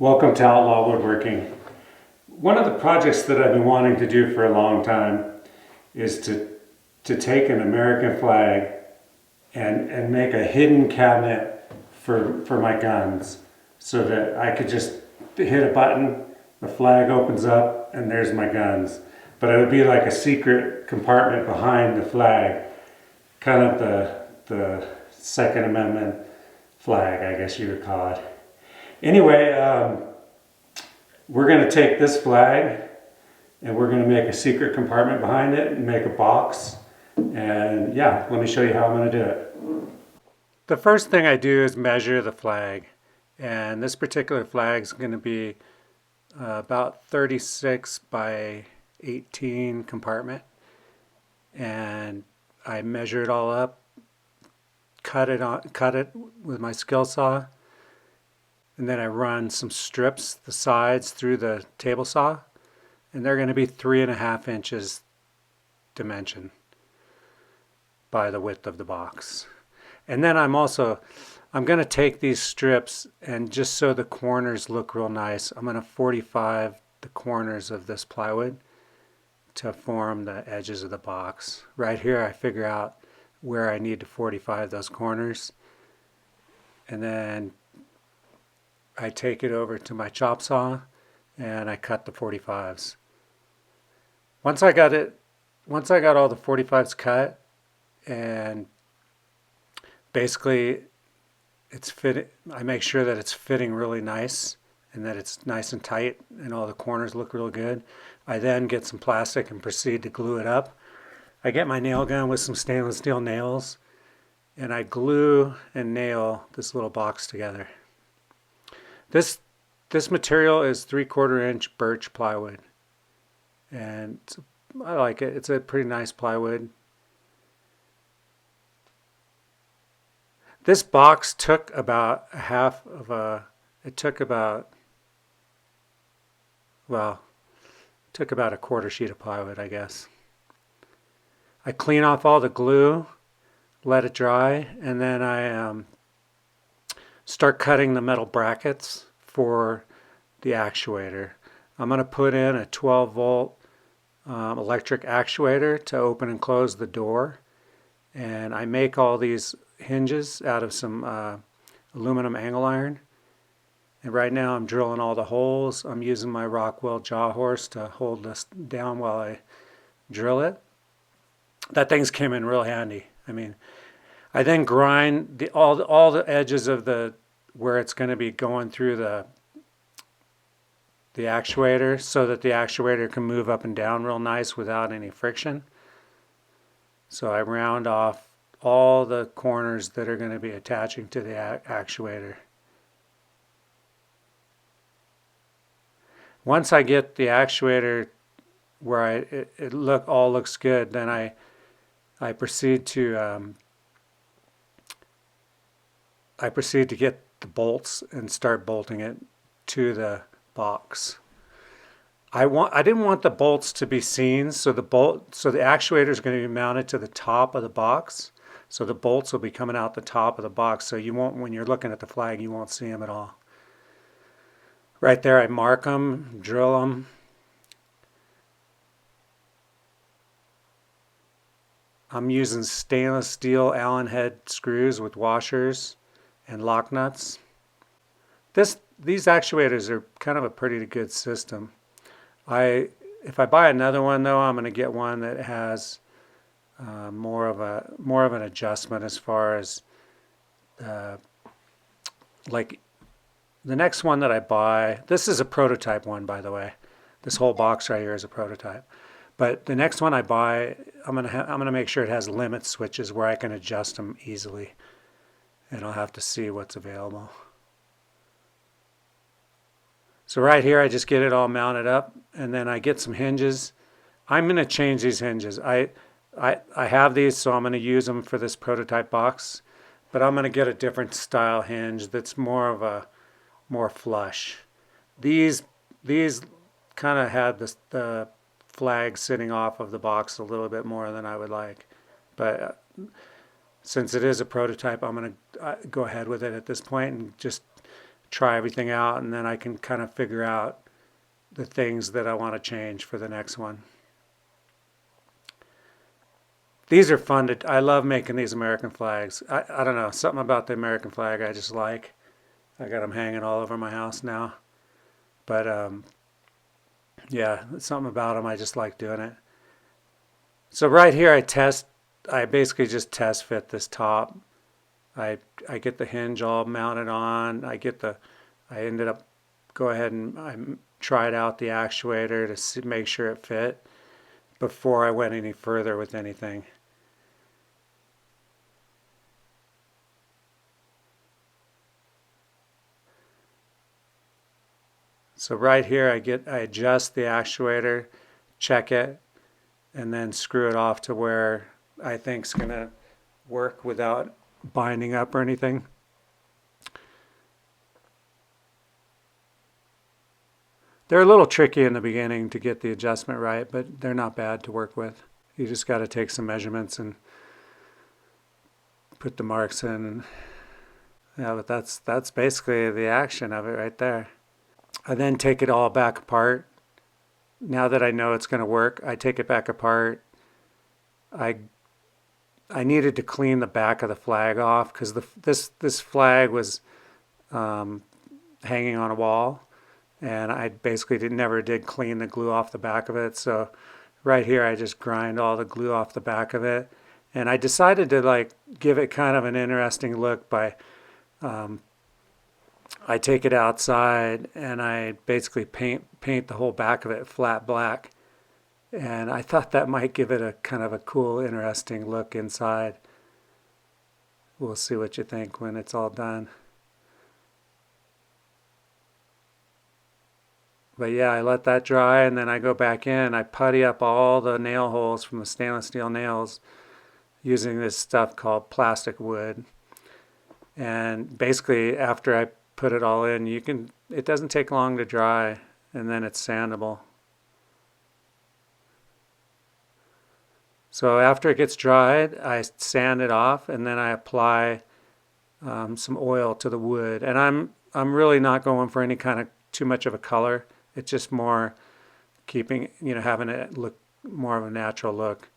Welcome to Outlaw Woodworking. One of the projects that I've been wanting to do for a long time is to take an American flag and make a hidden cabinet for my guns so that I could just hit a button, the flag opens up, and there's my guns. But it would be like a secret compartment behind the flag, kind of the Second Amendment flag, I guess you would call it. Anyway, we're going to take this flag and we're going to make a secret compartment behind it and make a box. And yeah, let me show you how I'm going to do it. The first thing I do is measure the flag. And this particular flag is going to be about 36 by 18 compartment. And I measure it all up, cut it with my skill saw. And then I run some strips, the sides, through the table saw. And they're going to be 3.5 inches dimension by the width of the box. And then I'm going to take these strips, and just so the corners look real nice, I'm going to 45 the corners of this plywood to form the edges of the box. Right here I figure out where I need to 45 those corners. And then I take it over to my chop saw and I cut the 45s. Once I got all the 45s cut, and basically I make sure that it's fitting really nice and that it's nice and tight and all the corners look real good. I then get some plastic and proceed to glue it up. I get my nail gun with some stainless steel nails and I glue and nail this little box together. This material is 3/4 inch birch plywood, and I like it. It's a pretty nice plywood. This box took about took about a quarter sheet of plywood, I guess. I clean off all the glue, let it dry, and then I start cutting the metal brackets for the actuator. I'm going to put in a 12 volt electric actuator to open and close the door, and I make all these hinges out of some aluminum angle iron. And right now I'm drilling all the holes. I'm using my Rockwell jaw horse to hold this down while I drill it. That thing's came in real handy. I mean, I then grind all the edges of where it's going to be going through the actuator so that the actuator can move up and down real nice without any friction. So I round off all the corners that are going to be attaching to the actuator. Once I get the actuator where it all looks good, then I proceed to get the bolts and start bolting it to the box. I didn't want the bolts to be seen, so the actuator is going to be mounted to the top of the box. So the bolts will be coming out the top of the box, so you won't, when you're looking at the flag, you won't see them at all. Right there I mark them, drill them. I'm using stainless steel Allen head screws with washers and lock nuts. These actuators are kind of a pretty good system. If I buy another one though, I'm going to get one that has more of an adjustment as far as like the next one that I buy. This is a prototype one, by the way. This whole box right here is a prototype. But the next one I buy, I'm gonna make sure it has limit switches where I can adjust them easily, and I'll have to see what's available. So right here I just get it all mounted up, and then I get some hinges. I'm going to change these hinges. I have these, so I'm going to use them for this prototype box, but I'm going to get a different style hinge that's more flush. These kind of had the flag sitting off of the box a little bit more than I would like, but since it is a prototype, I'm going to go ahead with it at this point and just try everything out, and then I can kind of figure out the things that I want to change for the next one. These are fun to, I love making these American flags. I don't know, something about the American flag I just like. I got them hanging all over my house now. But yeah, something about them, I just like doing it. So right here I basically just test fit this top. I get the hinge all mounted on. I ended up go ahead and I tried out the actuator to make sure it fit before I went any further with anything. So right here I adjust the actuator, check it, and then screw it off to where I think it's going to work without binding up or anything. They're a little tricky in the beginning to get the adjustment right, but they're not bad to work with. You just got to take some measurements and put the marks in. Yeah, but that's basically the action of it right there. I then take it all back apart. Now that I know it's going to work, I take it back apart. I needed to clean the back of the flag off because this flag was hanging on a wall, and I basically never did clean the glue off the back of it. So right here I just grind all the glue off the back of it, and I decided to like give it kind of an interesting look by I take it outside and I basically paint the whole back of it flat black. And I thought that might give it a kind of a cool, interesting look inside. We'll see what you think when it's all done. But yeah, I let that dry and then I go back in. I putty up all the nail holes from the stainless steel nails using this stuff called plastic wood. And basically after I put it all in, it doesn't take long to dry, and then it's sandable. So after it gets dried, I sand it off, and then I apply some oil to the wood. And I'm really not going for any kind of too much of a color. It's just more keeping, having it look more of a natural look.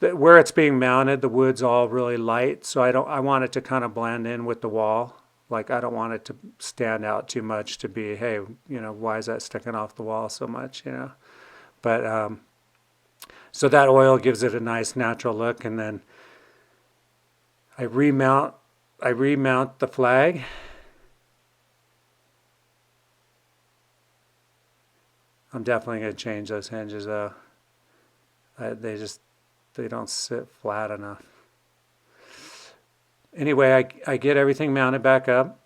Where it's being mounted, the wood's all really light, so I want it to kind of blend in with the wall. Like I don't want it to stand out too much to be, hey, why is that sticking off the wall so much, But so that oil gives it a nice natural look, and then I remount the flag. I'm definitely going to change those hinges though. They don't sit flat enough. Anyway, I get everything mounted back up.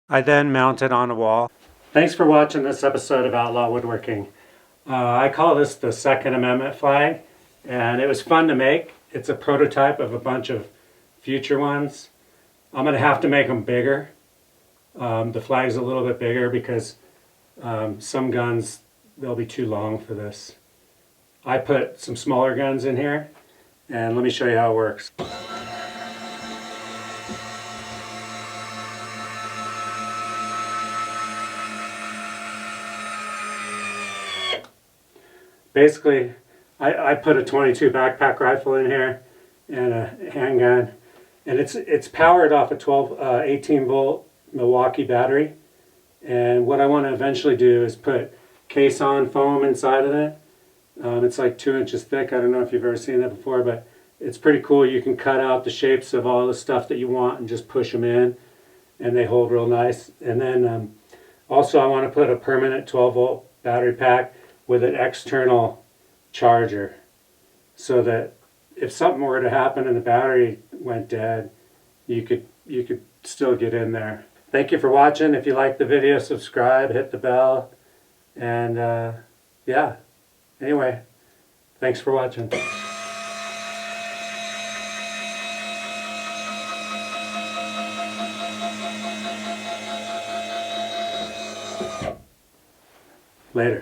I then mount it on a wall. Thanks for watching this episode of Outlaw Woodworking. I call this the Second Amendment flag, and it was fun to make. It's a prototype of a bunch of future ones. I'm going to have to make them bigger. The flag's a little bit bigger because some guns, they'll be too long for this. I put some smaller guns in here, and let me show you how it works. Basically, I put a .22 backpack rifle in here and a handgun, and it's powered off a 18 volt Milwaukee battery. And what I want to eventually do is put case-on foam inside of it. It's like 2 inches thick. I don't know if you've ever seen that before, but it's pretty cool. You can cut out the shapes of all the stuff that you want and just push them in, and they hold real nice. And then also I want to put a permanent 12 volt battery pack with an external charger, so that if something were to happen and the battery went dead, you could still get in there. Thank you for watching. If you like the video, subscribe, hit the bell, and yeah. Anyway, thanks for watching. Later.